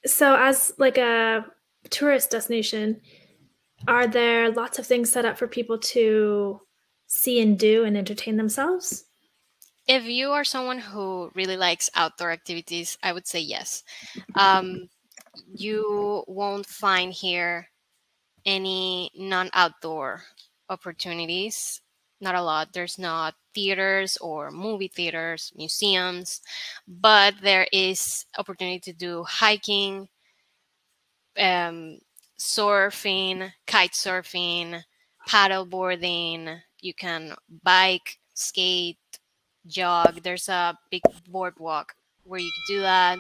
So as like a tourist destination, are there lots of things set up for people to see and do and entertain themselves? If you are someone who really likes outdoor activities, I would say yes. Um, you won't find here any non-outdoor opportunities. Not a lot. There's not theaters or movie theaters, museums, but there is opportunity to do hiking, um, surfing, kite surfing, paddle boarding. You can bike, skate, jog. There's a big boardwalk where you can do that.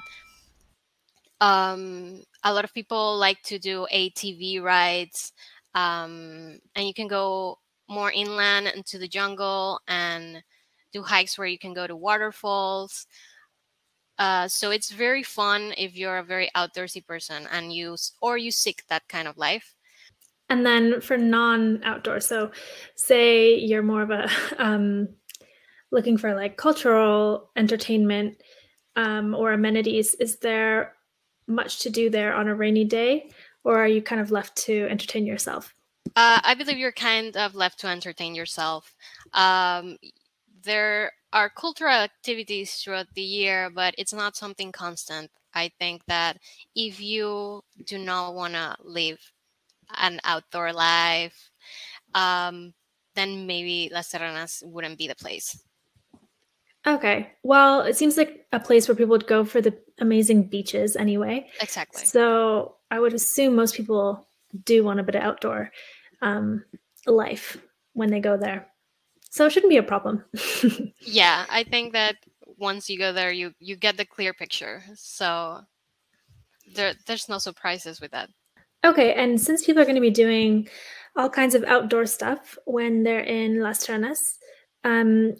A lot of people like to do ATV rides, and you can go more inland into the jungle and do hikes where you can go to waterfalls. So it's very fun if you're a very outdoorsy person and you seek that kind of life. And then for non-outdoor, so say you're more of a looking for like cultural entertainment or amenities, is there much to do there on a rainy day, or are you kind of left to entertain yourself? I believe you're kind of left to entertain yourself. Um, there are cultural activities throughout the year, but it's not something constant. I think that if you do not want to live an outdoor life, um, then maybe Las Terrenas wouldn't be the place. Okay. Well, it seems like a place where people would go for the amazing beaches anyway. Exactly. So I would assume most people do want a bit of outdoor life when they go there. So it shouldn't be a problem. Yeah, I think that once you go there, you get the clear picture. So there's no surprises with that. Okay, and since people are going to be doing all kinds of outdoor stuff when they're in Las Terrenas,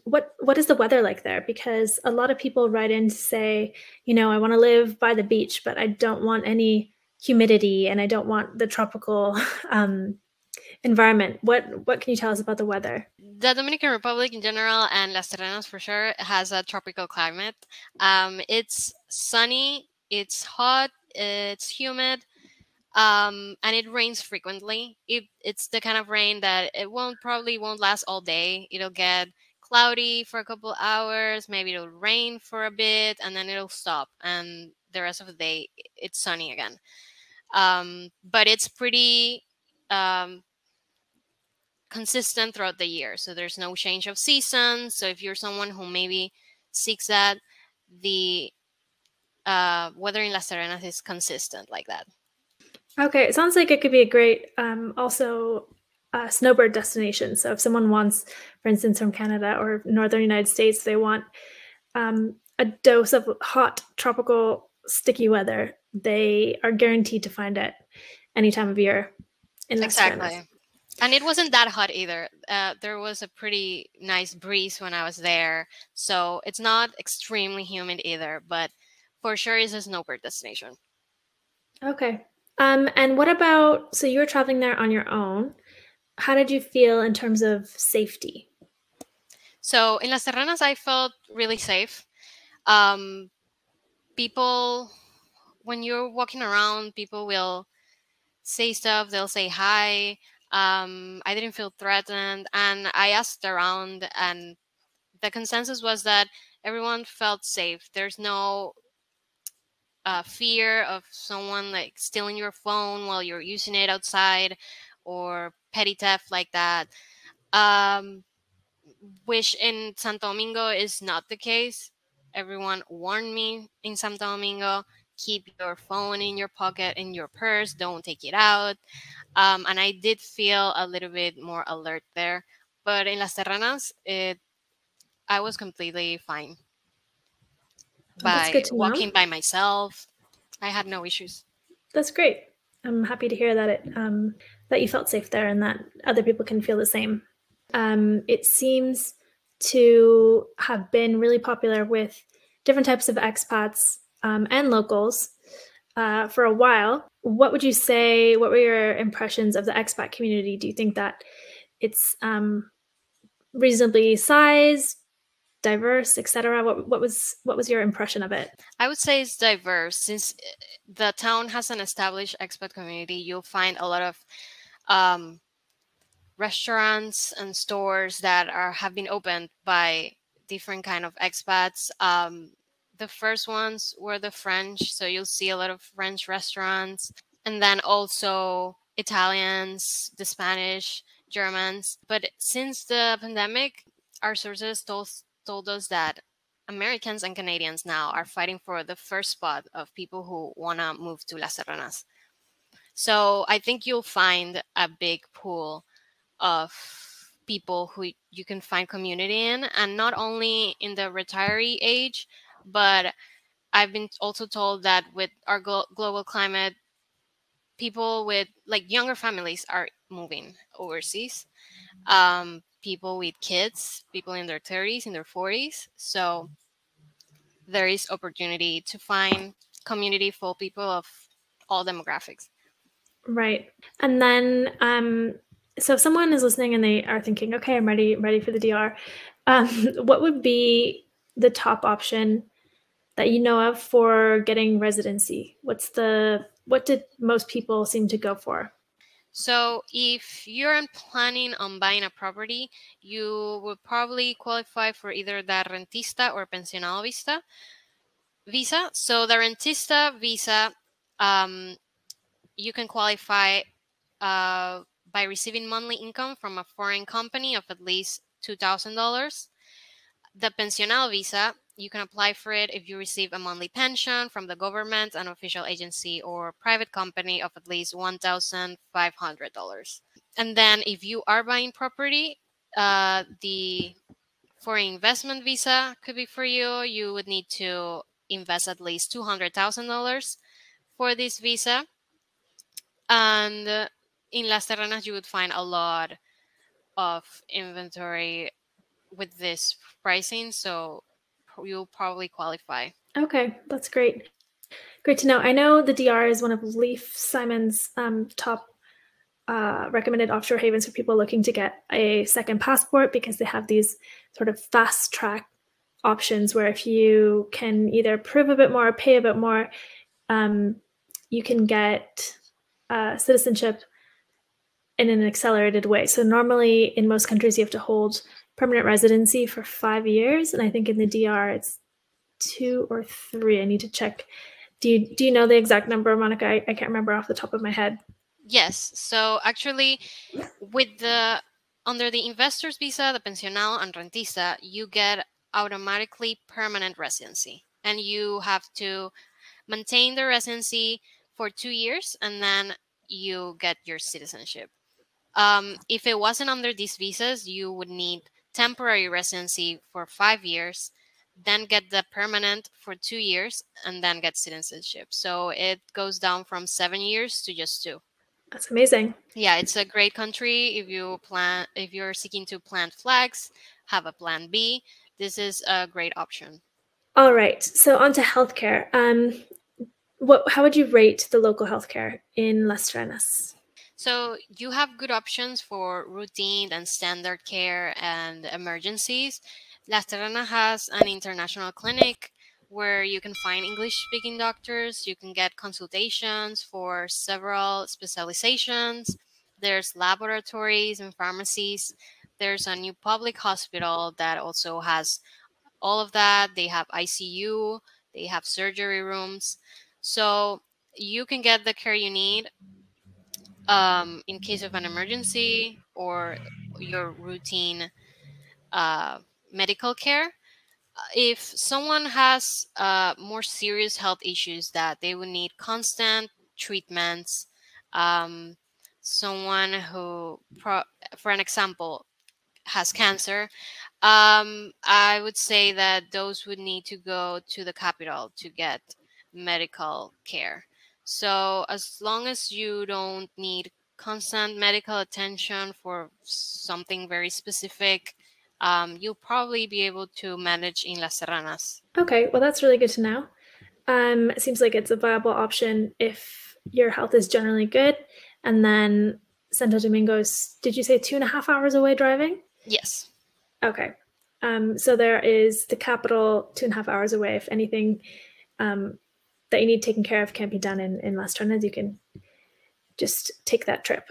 what is the weather like there? Because a lot of people write in to say, you know, I want to live by the beach, but I don't want any humidity and I don't want the tropical environment. What can you tell us about the weather? The Dominican Republic in general and Las Terrenas for sure has a tropical climate. It's sunny, it's hot, it's humid, and it rains frequently. It's the kind of rain that it probably won't last all day. It'll get cloudy for a couple hours, maybe it'll rain for a bit, and then it'll stop. And the rest of the day, it's sunny again. But it's pretty consistent throughout the year. So there's no change of season. So if you're someone who maybe seeks that, the weather in Las Terrenas is consistent like that. Okay, it sounds like it could be a great also snowbird destination. So if someone wants, for instance, from Canada or northern United States, they want a dose of hot tropical sticky weather, they are guaranteed to find it any time of year in Las Terrenas. Exactly. And it wasn't that hot either. There was a pretty nice breeze when I was there. So it's not extremely humid either, but for sure it's a snowbird destination. Okay. And what about, so you were traveling there on your own. How did you feel in terms of safety? So in Las Terrenas, I felt really safe. People, when you're walking around, people will say stuff, they'll say hi. I didn't feel threatened, and I asked around, and the consensus was that everyone felt safe. There's no fear of someone like stealing your phone while you're using it outside or petty theft like that, which in Santo Domingo is not the case. Everyone warned me in Santo Domingo, keep your phone in your pocket, in your purse, don't take it out. And I did feel a little bit more alert there. But in Las Terranas, I was completely fine. That's By good to know. walking by myself, I had no issues. That's great. I'm happy to hear that that you felt safe there and that other people can feel the same. It seems to have been really popular with different types of expats and locals for a while. What would you say, what were your impressions of the expat community? Do you think that it's reasonably sized, diverse, etc.? What was your impression of it? I would say it's diverse. Since the town has an established expat community, you'll find a lot of restaurants and stores that have been opened by different kind of expats. The first ones were the French, so you'll see a lot of French restaurants, and then also Italians, the Spanish, Germans. But since the pandemic, our sources told us that Americans and Canadians now are fighting for the first spot of people who want to move to Las Serranas. So I think you'll find a big pool of people who you can find community in, and not only in the retiree age, but I've been also told that with our global climate, people with like younger families are moving overseas. People with kids, people in their 30s, in their 40s. So there is opportunity to find community for people of all demographics. Right. And then, so if someone is listening and they are thinking, okay, I'm ready for the DR, what would be the top option that you know of for getting residency? What did most people seem to go for? So if you're planning on buying a property, you would probably qualify for either the rentista or pensionado visa. So the rentista visa, you can qualify by receiving monthly income from a foreign company of at least $2,000. The pensionado visa, you can apply for it if you receive a monthly pension from the government, an official agency, or private company of at least $1,500. And then if you are buying property, the foreign investment visa could be for you. You would need to invest at least $200,000 for this visa. And in Las Terranas, you would find a lot of inventory with this pricing, so you'll probably qualify. Okay, that's great. Great to know. I know the DR is one of Leif Simon's top recommended offshore havens for people looking to get a second passport, because they have these sort of fast track options where if you can either prove a bit more or pay a bit more, you can get citizenship in an accelerated way. So normally in most countries you have to hold permanent residency for 5 years, and I think in the DR it's 2 or 3. I need to check. Do you know the exact number, Monica? I can't remember off the top of my head. Yes. So actually, with under the investor's visa, the pensionado and rentista, you get automatically permanent residency, and you have to maintain the residency for 2 years, and then you get your citizenship. If it wasn't under these visas, you would need temporary residency for 5 years, then get the permanent for 2 years, and then get citizenship. So it goes down from 7 years to just 2. That's amazing. Yeah, it's a great country if you're seeking to plant flags, have a plan B. This is a great option. All right. So on to healthcare. How would you rate the local healthcare in Las Terranas? So you have good options for routine and standard care and emergencies. Las Terranas has an international clinic where you can find English-speaking doctors. You can get consultations for several specializations. There's laboratories and pharmacies. There's a new public hospital that also has all of that. They have ICU. They have surgery rooms. So you can get the care you need in case of an emergency or your routine medical care. If someone has more serious health issues that they would need constant treatments, someone who, for an example, has cancer, I would say that those would need to go to the capital to get medical care. So as long as you don't need constant medical attention for something very specific, you'll probably be able to manage in Las Serranas. Okay, well, that's really good to know. It seems like it's a viable option if your health is generally good, and then Santo Domingo is, did you say 2.5 hours away driving? Yes. Okay. So there is the capital 2.5 hours away. If anything that you need taken care of can't be done in Las Ternas, you can just take that trip.